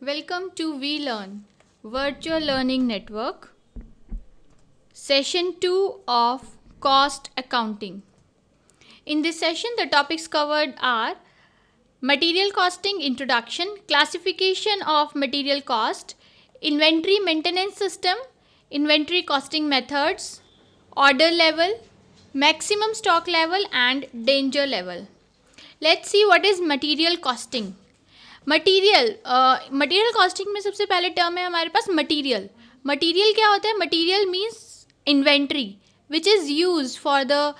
Welcome to VLearn, Virtual Learning Network, Session 2 of Cost Accounting. In this session, the topics covered are Material Costing Introduction, Classification of Material Cost, Inventory Maintenance System, Inventory Costing Methods, Order Level, Maximum Stock Level and Danger Level. Let's see what is Material Costing. Material costing में सबसे पहले term है हमारे पास material. Material क्या होता है? Material means inventory which is use for the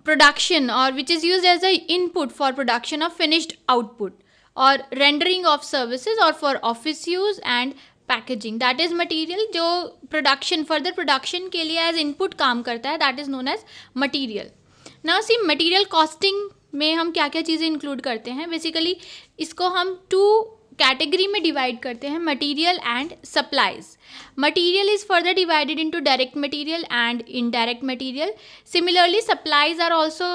production और which is use as a input for production of finished output और रेंडरिंग ऑफ सर्विसेज और for office use and packaging. That is material जो production further production के लिए as input काम करता है. That is known as material. Now see material costing में हम क्या क्या चीज़ें इंक्लूड करते हैं. बेसिकली इसको हम टू कैटेगरी में डिवाइड करते हैं, material and supplies. Material is further divided into direct material and indirect material. Similarly supplies are also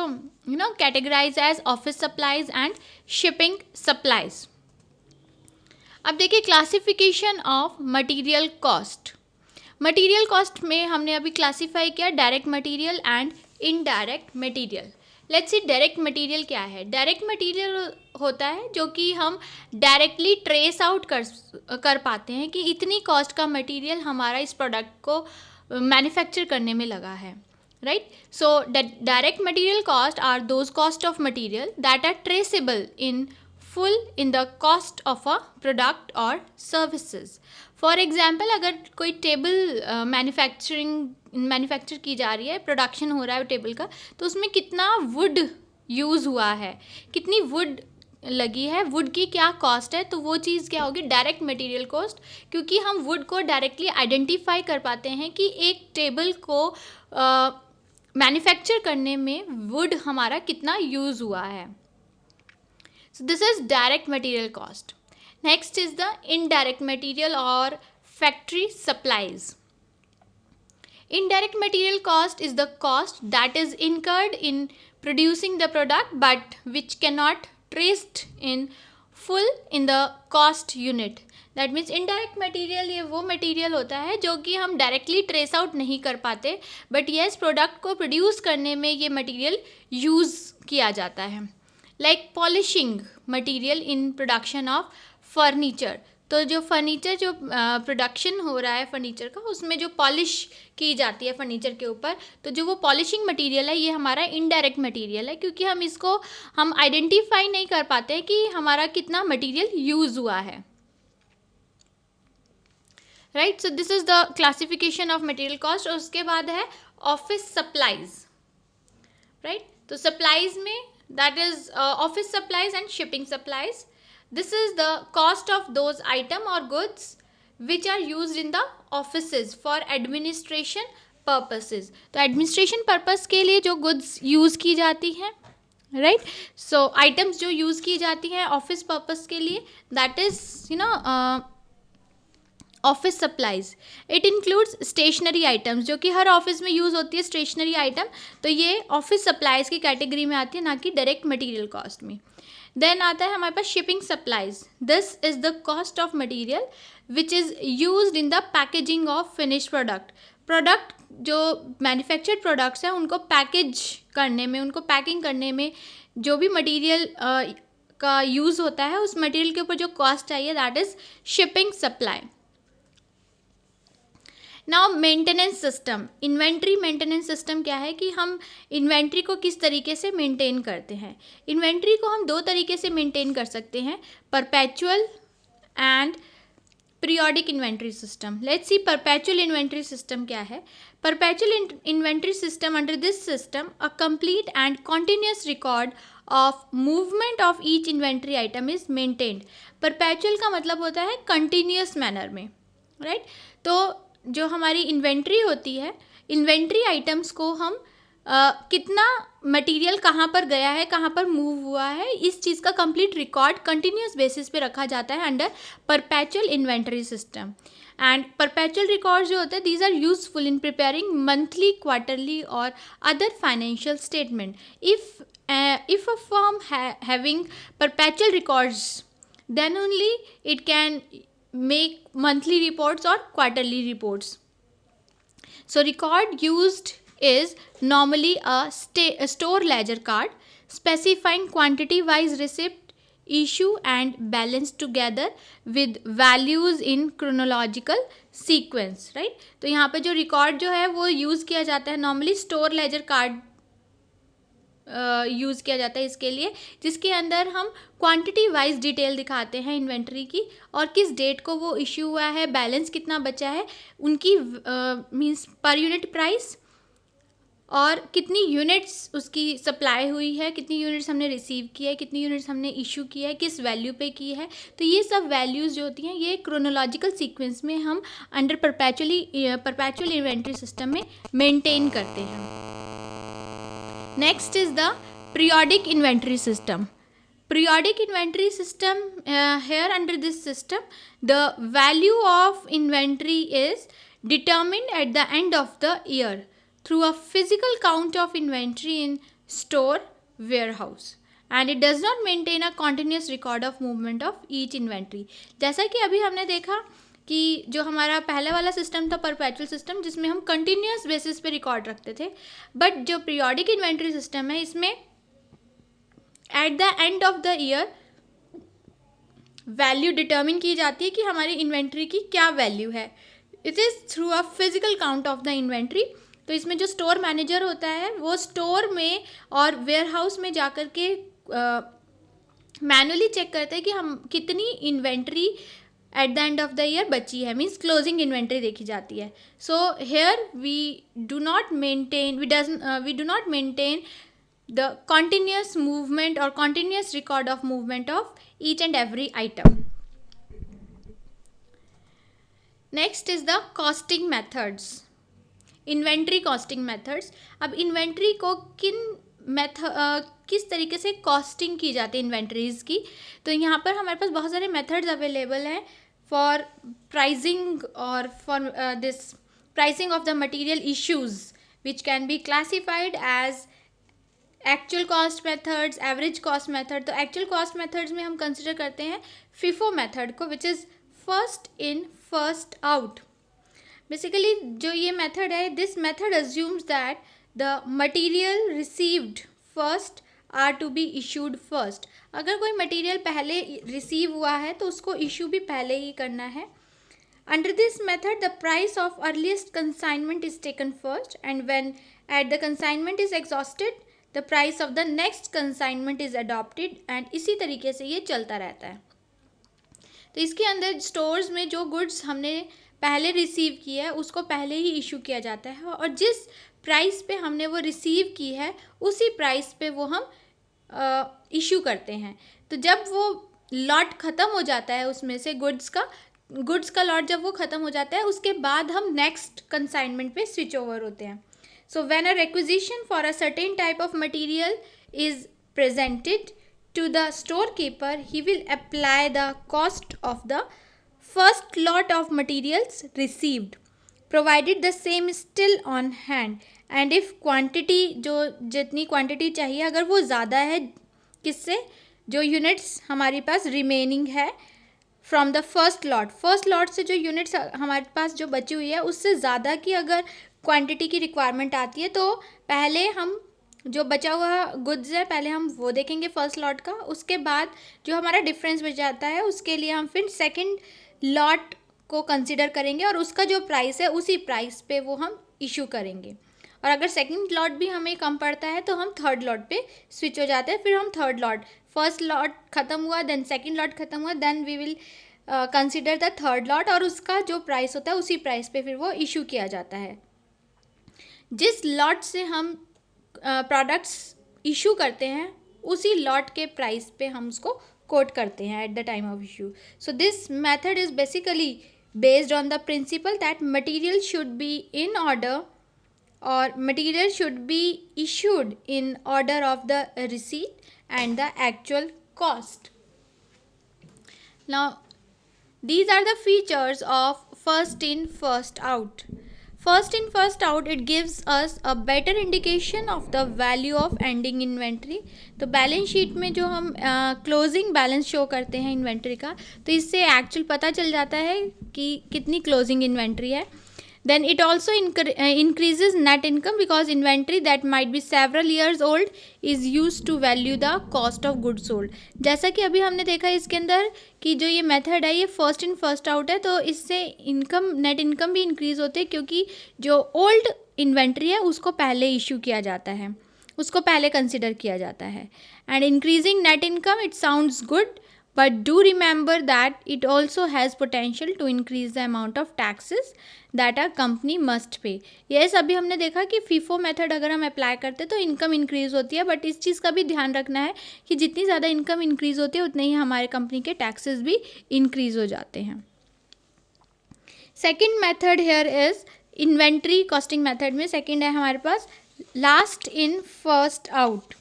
categorise as office supplies and shipping supplies. अब देखिए classification of material cost. Material cost में हमने अभी classify किया direct material and indirect material. Let's see direct material क्या है. Direct material होता है जो कि हम डायरेक्टली ट्रेस आउट कर पाते हैं कि इतनी कॉस्ट का मटेरियल हमारा इस प्रोडक्ट को मैन्युफैक्चर करने में लगा है. Right. So direct material cost are those cost of material that are traceable in full in the cost of a product or services. For example अगर कोई टेबल मैन्युफैक्चर की जा रही है, प्रोडक्शन हो रहा है टेबल का, तो उसमें कितना वुड यूज़ हुआ है, कितनी वुड लगी है, वुड की क्या कॉस्ट है, तो वो चीज़ क्या होगी? Direct material cost. क्योंकि हम वुड को डायरेक्टली आइडेंटिफाई कर पाते हैं कि एक टेबल को मैन्युफैक्चर करने में वुड हमारा कितना यूज़ हुआ है. So this is direct material cost. Next is the indirect material or factory supplies. Indirect material cost is the cost that is incurred in producing the product but which cannot traced in full in the cost unit. That means indirect material ये वो material होता है जो कि हम directly trace out नहीं कर पाते, but yes product को produce करने में ये material use किया जाता है. Like polishing material in production of furniture. तो जो फर्नीचर जो प्रोडक्शन हो रहा है फर्नीचर का, उसमें जो पॉलिश की जाती है फर्नीचर के ऊपर, तो जो वो पॉलिशिंग मटेरियल है ये हमारा इनडायरेक्ट मटेरियल है क्योंकि हम इसको हम आइडेंटिफाई नहीं कर पाते कि हमारा कितना मटेरियल यूज़ हुआ है. Right. So this is the classification of material cost. और उसके बाद है ऑफिस सप्लाईज. राइट. तो सप्लाईज में that is office supplies and shipping supplies. This is the cost of those item or goods which are used in the offices for administration purposes. तो administration purpose के लिए जो goods use की जाती हैं, right? So items जो use की जाती हैं office purpose के लिए, that is office supplies. It includes stationery items जो कि हर ऑफिस में यूज़ होती है स्टेशनरी आइटम, तो ये ऑफिस सप्लाईज की कैटेगरी में आती है, ना कि डायरेक्ट मटेरियल कॉस्ट में. देन आता है हमारे पास shipping supplies. This is the cost of material which is used in the packaging of finished product जो मैन्युफैक्चर्ड प्रोडक्ट्स हैं उनको पैकेज करने में, उनको पैकिंग करने में जो भी मटेरियल का यूज़ होता है उस मटेरियल के ऊपर जो कॉस्ट चाहिए, that is shipping supply. Now maintenance system. Inventory maintenance system क्या है कि हम इन्वेंट्री को किस तरीके से मेंटेन करते हैं. इन्वेंट्री को हम दो तरीके से मेंटेन कर सकते हैं, perpetual and periodic inventory system. Let's see perpetual inventory system क्या है. Perpetual inventory system, under this system a complete and continuous record of movement of each inventory item is maintained. Perpetual का मतलब होता है continuous manner में. Right. तो जो हमारी इन्वेंट्री होती है, इन्वेंट्री आइटम्स को हम कितना मटेरियल कहाँ पर गया है, कहाँ पर मूव हुआ है, इस चीज़ का कंप्लीट रिकॉर्ड कंटिन्यूस बेसिस पे रखा जाता है under perpetual inventory system. And perpetual records जो होते हैं these are useful in preparing monthly, quarterly और other financial statement. If a firm having perpetual records then only it can make monthly reports or quarterly reports. So record used is normally a store ledger card specifying quantity wise receipt, issue and balance together with values in chronological sequence, right? तो यहाँ पे जो record जो है वो use किया जाता है normally store laser card use किया जाता है इसके लिए, जिसके अंदर हम क्वांटिटी वाइज डिटेल दिखाते हैं इन्वेंट्री की और किस डेट को वो इश्यू हुआ है, बैलेंस कितना बचा है, उनकी मींस पर यूनिट प्राइस और कितनी यूनिट्स उसकी सप्लाई हुई है, कितनी यूनिट्स हमने रिसीव की है, कितनी यूनिट्स हमने इशू की है, किस वैल्यू पे की है. तो ये सब वैल्यूज़ जो होती हैं ये क्रोनोलॉजिकल सीक्वेंस में हम अंडर परपेचुअल इन्वेंट्री सिस्टम में मेंटेन करते हैं. Next is the periodic inventory system. Periodic inventory system, here under this system, the value of inventory is determined at the end of the year through a physical count of inventory in store warehouse. And it does not maintain a continuous record of movement of each inventory. जैसा कि अभी हमने देखा कि जो हमारा पहले वाला सिस्टम था परपेचुअल सिस्टम जिसमें हम कंटिन्यूस बेसिस पे रिकॉर्ड रखते थे, बट जो पीरियोडिक इन्वेंट्री सिस्टम है इसमें eight the end of the year value determine की जाती है कि हमारी इन्वेंट्री की क्या वैल्यू है. It is through a physical count of the inventory. तो इसमें जो स्टोर मैनेजर होता है वो स्टोर में और वेयर हाउस में जाकर के मैनुअली चेक करते हैं कि हम कितनी inventory at the end of the year बची है, मीन्स क्लोजिंग इन्वेंट्री देखी जाती है. So here we do not maintain the continuous movement और continuous record of movement of each and every item. Next is the costing methods, inventory costing methods. अब inventory को किस तरीके से कॉस्टिंग की जाती है इन्वेंट्रीज की, तो यहाँ पर हमारे पास बहुत सारे मेथड्स अवेलेबल हैं for pricing or for this pricing of the material issues, which can be classified as actual cost methods, average cost method. तो actual cost methods में हम consider करते हैं FIFO method को, which is first in first out. Basically जो ये method है, this method assumes that the material received first are to be issued first. अगर कोई मटेरियल पहले रिसीव हुआ है तो उसको इशू भी पहले ही करना है. Under this method the price of earliest consignment is taken first and when at the consignment is exhausted the price of the next consignment is adopted and इसी तरीके से ये चलता रहता है. तो इसके अंदर स्टोर्स में जो गुड्स हमने पहले रिसीव की है उसको पहले ही इशू किया जाता है और जिस प्राइस पे हमने वो रिसीव की है उसी प्राइस पे वो हम इशू करते हैं. तो जब वो लॉट ख़त्म हो जाता है उसमें से गुड्स का लॉट जब वो ख़त्म हो जाता है उसके बाद हम नेक्स्ट कंसाइनमेंट पे स्विच ओवर होते हैं. So when a requisition for a certain type of material is presented to the store keeper he will apply the cost of the first lot of materials received provided the same still on hand and if quantity जो जितनी quantity चाहिए अगर वो ज़्यादा है किससे, जो units हमारे पास रिमेनिंग है फ्रॉम द फर्स्ट लॉट से जो यूनिट्स हमारे पास जो बची हुई है उससे ज़्यादा की अगर क्वांटिटी की रिक्वायरमेंट आती है तो पहले हम जो बचा हुआ गुड्स है पहले हम वो देखेंगे फर्स्ट लॉट का. उसके बाद जो हमारा डिफरेंस बच जाता है उसके लिए हम फिर सेकेंड लॉट को कंसिडर करेंगे और उसका जो प्राइस है उसी प्राइस पे वो हम इशू करेंगे. और अगर सेकंड लॉट भी हमें कम पड़ता है तो हम थर्ड लॉट पे स्विच हो जाते हैं. फिर हम थर्ड लॉट, फर्स्ट लॉट ख़त्म हुआ देन सेकंड लॉट ख़त्म हुआ then we will consider the third lot और उसका जो प्राइस होता है उसी प्राइस पे फिर वो इशू किया जाता है. जिस लॉट से हम प्रोडक्ट्स इशू करते हैं उसी लॉट के प्राइस पे हम उसको कोट करते हैं at the time of issue. So this method is basically based on the principal that material should be in order or material should be issued in order of the receipt and the actual cost. Now these are the features of first in first out. First in first out it gives us a better indication of the value of ending inventory. तो balance sheet में जो हम closing balance show करते हैं inventory का, तो इससे actual पता चल जाता है कि कितनी क्लोजिंग इन्वेंट्री है. Then it also increases net income because inventory that might be several years old is used to value the cost of goods sold. जैसा कि अभी हमने देखा इसके अंदर कि जो ये मेथड है ये फर्स्ट इन फर्स्ट आउट है, तो इससे इनकम, नेट इनकम भी इंक्रीज होते हैं क्योंकि जो ओल्ड इन्वेंट्री है उसको पहले इशू किया जाता है, उसको पहले कंसिडर किया जाता है. And increasing net income, it sounds good, but do remember that it also has potential to increase the amount of taxes that a company must pay. yes, अभी हमने देखा कि फीफो मेथड अगर हम अप्लाई करते तो इनकम इंक्रीज होती है, बट इस चीज़ का भी ध्यान रखना है कि जितनी ज़्यादा इनकम इंक्रीज होती है उतने ही हमारे कंपनी के टैक्सेस भी इंक्रीज हो जाते हैं. Second method here is inventory costing method में सेकेंड है हमारे पास last in first out.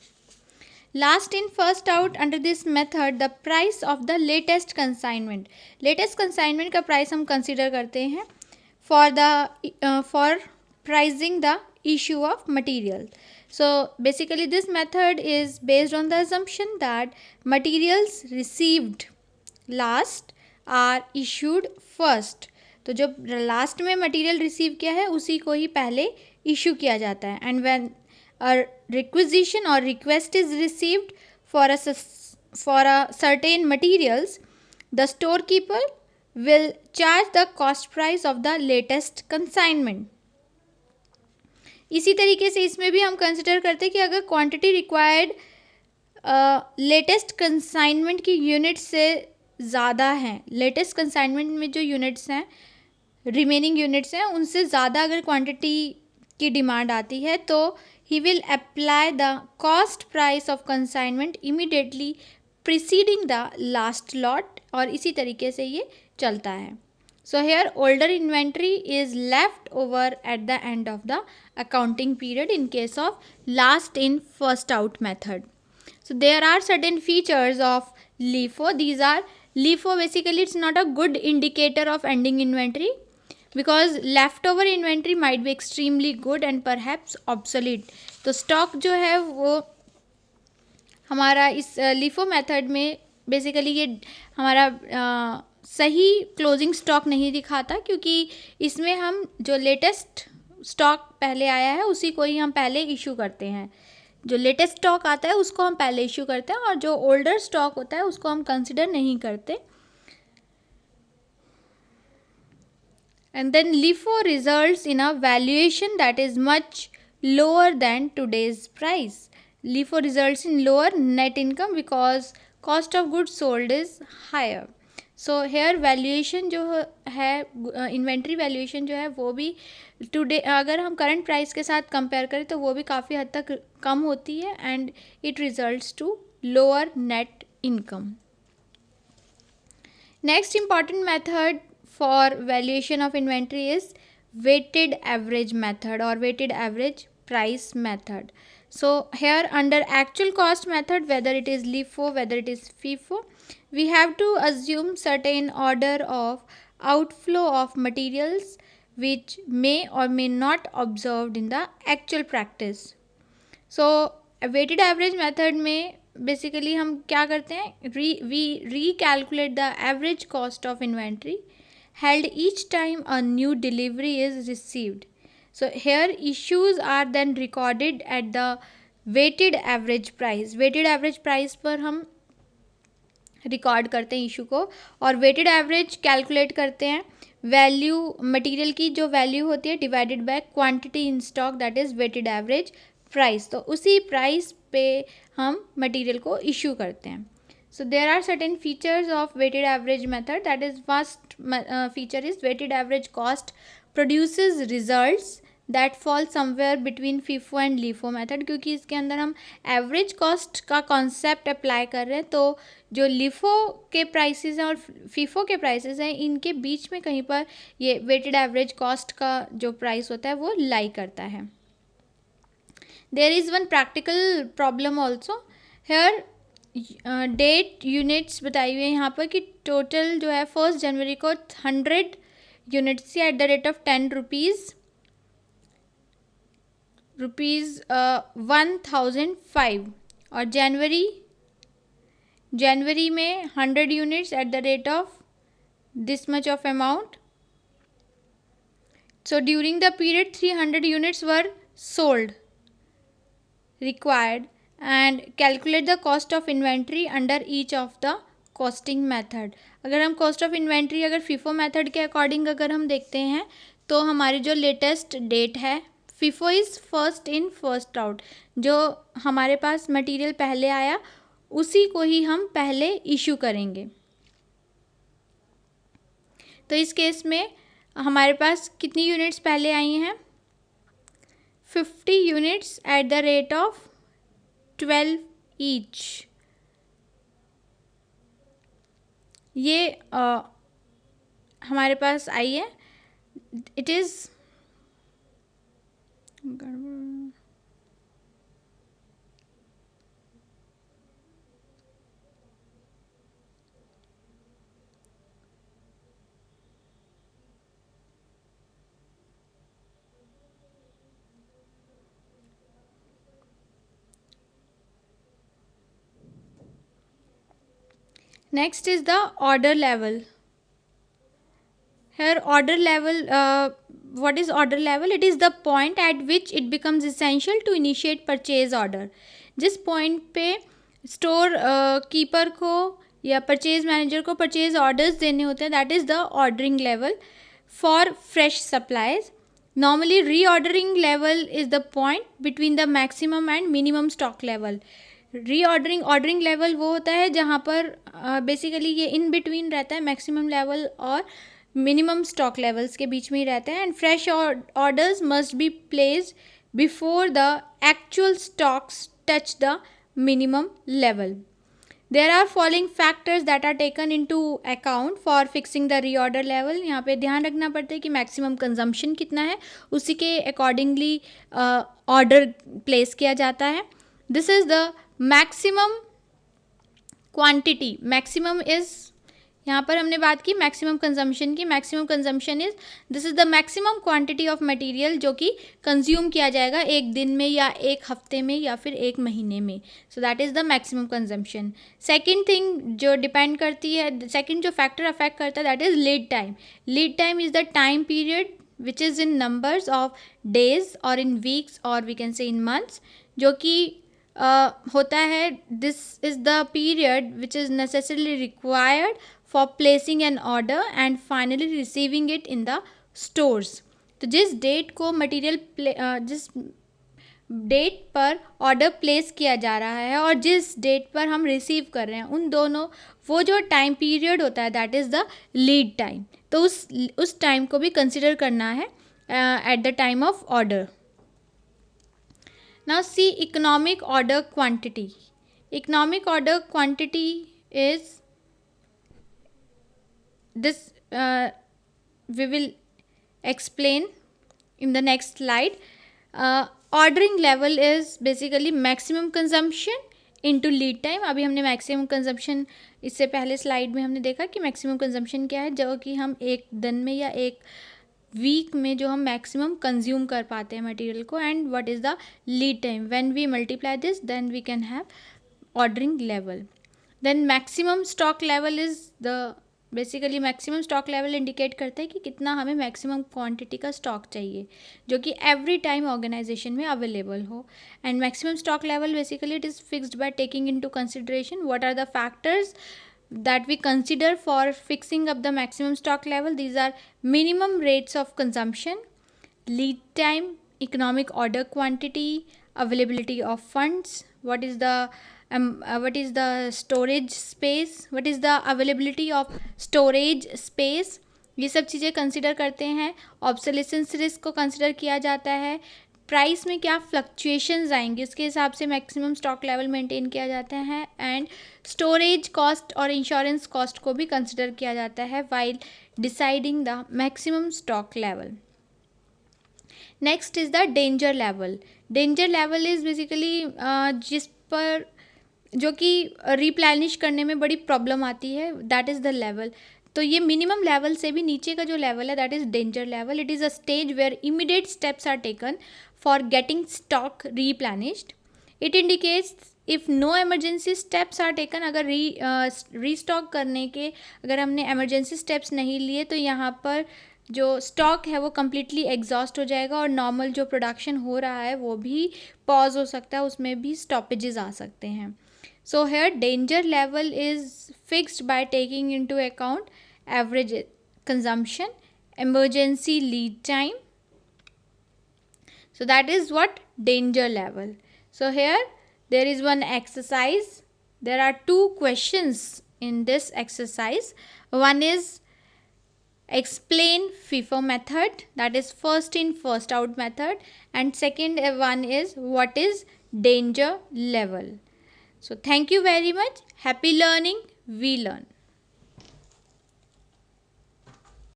Last in first out, under this method the price of the latest consignment का प्राइस हम कंसिडर करते हैं for pricing the issue of material. So basically this method is based on the assumption that materials received last are issued first. तो जो last में material receive किया है उसी को ही पहले इशू किया जाता है. And when a requisition or request is received for a certain materials, the storekeeper will charge the cost price of the latest consignment. इसी तरीके से इसमें भी हम कंसिडर करते हैं कि अगर क्वांटिटी रिक्वायर्ड लेटेस्ट कंसाइनमेंट की यूनिट से ज़्यादा हैं, लेटेस्ट कंसाइनमेंट में जो यूनिट्स हैं, रिमेनिंग यूनिट्स हैं, उनसे ज़्यादा अगर क्वांटिटी की डिमांड आती है तो he will apply the cost price of consignment immediately preceding the last lot, और इसी तरीके से ये चलता है. So here older inventory is left over at the end of the accounting period in case of last in first out method. So there are certain features of LIFO. These are LIFO basically it's not a good indicator of ending inventory because leftover inventory might be extremely good and perhaps obsolete. तो stock जो है वो हमारा इस LIFO method में basically ये हमारा सही क्लोजिंग स्टॉक नहीं दिखाता, क्योंकि इसमें हम जो लेटेस्ट स्टॉक पहले आया है उसी को ही हम पहले इशू करते हैं. जो लेटेस्ट स्टॉक आता है उसको हम पहले इशू करते हैं और जो ओल्डर स्टॉक होता है उसको हम कंसिडर नहीं करते. And then LIFO results in a valuation that is much lower than today's price. LIFO results in lower net income because cost of goods sold is higher. So here valuation जो है inventory valuation जो है वो भी today अगर हम current price के साथ compare करें तो वो भी काफ़ी हद तक कम होती है and it results to lower net income. Next important method for valuation of inventory is weighted average method or weighted average price method. So here under actual cost method, whether it is LIFO, whether it is FIFO, we have to assume certain order of outflow of materials which may or may not observed in the actual practice. So weighted average method में basically हम क्या करते हैं, we recalculate the average cost of inventory held each time a new delivery is received. So here issues are then recorded at the weighted average price. weighted average price पर हम record करते हैं issue को और weighted average calculate करते हैं value material की जो वैल्यू होती है divided by quantity in stock, that is weighted average price. तो उसी प्राइस पे हम मटेरियल को इशू करते हैं. So there are certain features of weighted average method. That is first feature is weighted average cost produces results that fall somewhere between FIFO and LIFO method. क्योंकि इसके अंदर हम एवरेज कॉस्ट का concept apply कर रहे हैं, तो जो LIFO के प्राइसेस हैं और FIFO के प्राइसेस हैं इनके बीच में कहीं पर ये weighted average कॉस्ट का जो प्राइस होता है वो लाई करता है. There is one practical problem also here. Date units बताई हुई है यहाँ पर कि टोटल जो है 1 जनवरी को 100 यूनिट्स थी at the rate of 10 rupees 1005 और जनवरी में 100 units at the rate of this much of amount. So during the period 300 units were sold required, and calculate the cost of inventory under each of the costing method. अगर हम cost of inventory अगर FIFO method के according अगर हम देखते हैं तो हमारी जो latest date है, FIFO is first in first out, जो हमारे पास मटेरियल पहले आया उसी को ही हम पहले इशू करेंगे. तो इस केस में हमारे पास कितनी यूनिट्स पहले आई हैं? 50 units at the rate of 12 each. ये हमारे पास आई है. It is next is the order level. Here order level, what is order level? It is the point at which it becomes essential to initiate purchase order. जिस point पे store keeper को या purchase manager को purchase orders देने होते हैं, that is the ordering level for fresh supplies. Normally reordering level is the point between the maximum and minimum stock level. Ordering level वो होता है जहाँ पर बेसिकली ये इन बिटवीन रहता है, मैक्सिमम लेवल और मिनिमम स्टॉक लेवल्स के बीच में ही रहता है. And fresh orders must be placed before the actual stocks touch the minimum level. There are following factors that are taken into account for fixing the reorder level. यहाँ पे ध्यान रखना पड़ता है कि मैक्सिमम कंजम्पशन कितना है, उसी के अकॉर्डिंगली ऑर्डर प्लेस किया जाता है. This is the maximum quantity. Maximum is, यहाँ पर हमने बात की मैक्सिमम कंजम्पशन की. Maximum consumption is, this is the maximum quantity of material जो कि कंज्यूम किया जाएगा एक दिन में या एक हफ्ते में या फिर एक महीने में. So that is the maximum consumption. Second thing जो डिपेंड करती है, सेकेंड जो फैक्टर अफेक्ट करता है, that is lead time. Lead time is the time period which is in numbers of days और इन वीक्स और we can say in months, जो कि होता है. This is the period which is necessarily required for placing an order and finally receiving it in the stores. तो जिस date को material जिस डेट पर ऑर्डर प्लेस किया जा रहा है और जिस डेट पर हम रिसीव कर रहे हैं, उन दोनों वो जो टाइम पीरियड होता है that is the lead time. तो उस टाइम को भी कंसिडर करना है at the time of order. Now see economic order quantity. Economic order quantity is this, we will explain in the next slide. Ordering level is basically maximum consumption into lead time. अभी हमने maximum consumption, इससे पहले slide में हमने देखा कि maximum consumption क्या है, जो कि हम एक दिन में या एक वीक में जो हम मैक्सिमम कंज्यूम कर पाते हैं मटेरियल को. And what is the lead time. When we multiply this then we can have ordering level. Then maximum stock level is the, basically maximum stock level indicate करता है कि कितना हमें मैक्सिमम क्वांटिटी का स्टॉक चाहिए जो कि एवरी टाइम ऑर्गेनाइजेशन में अवेलेबल हो. And maximum stock level basically it is fixed by taking into consideration what are the factors that we consider for fixing up the maximum stock level. These are minimum rates of consumption, lead time, economic order quantity, availability of funds, what is the storage space, what is the availability of storage space. ये सब चीज़ें consider करते हैं. Obsolescence risk को consider किया जाता है. Price में क्या फ्लक्चुएशंस आएंगे उसके हिसाब से मैक्सिमम स्टॉक लेवल मेंटेन किया जाता है. एंड स्टोरेज कॉस्ट और इंश्योरेंस कॉस्ट को भी कंसिडर किया जाता है while deciding the maximum stock level. Next is the danger level. Danger level is basically जिस पर जो कि रिप्लेनिश करने में बड़ी प्रॉब्लम आती है, दैट इज़ द लेवल. तो ये मिनिमम लेवल से भी नीचे का जो लेवल है that is danger level. It is a stage where immediate steps are taken for getting stock replenished. It indicates if no emergency steps are taken. अगर restock करने के अगर हमने emergency steps नहीं लिए तो यहाँ पर जो स्टॉक है वो कम्प्लीटली एग्जॉस्ट हो जाएगा और नॉर्मल जो प्रोडक्शन हो रहा है वो भी पॉज हो सकता है, उसमें भी स्टॉपेजेस आ सकते हैं. So here danger level is fixed by taking into account average consumption, emergency lead time. So that is what danger level. So here there is one exercise. There are two questions in this exercise. One is explain FIFO method, that is first in first out method, and second one is what is danger level. So thank you very much. Happy learning. We learn.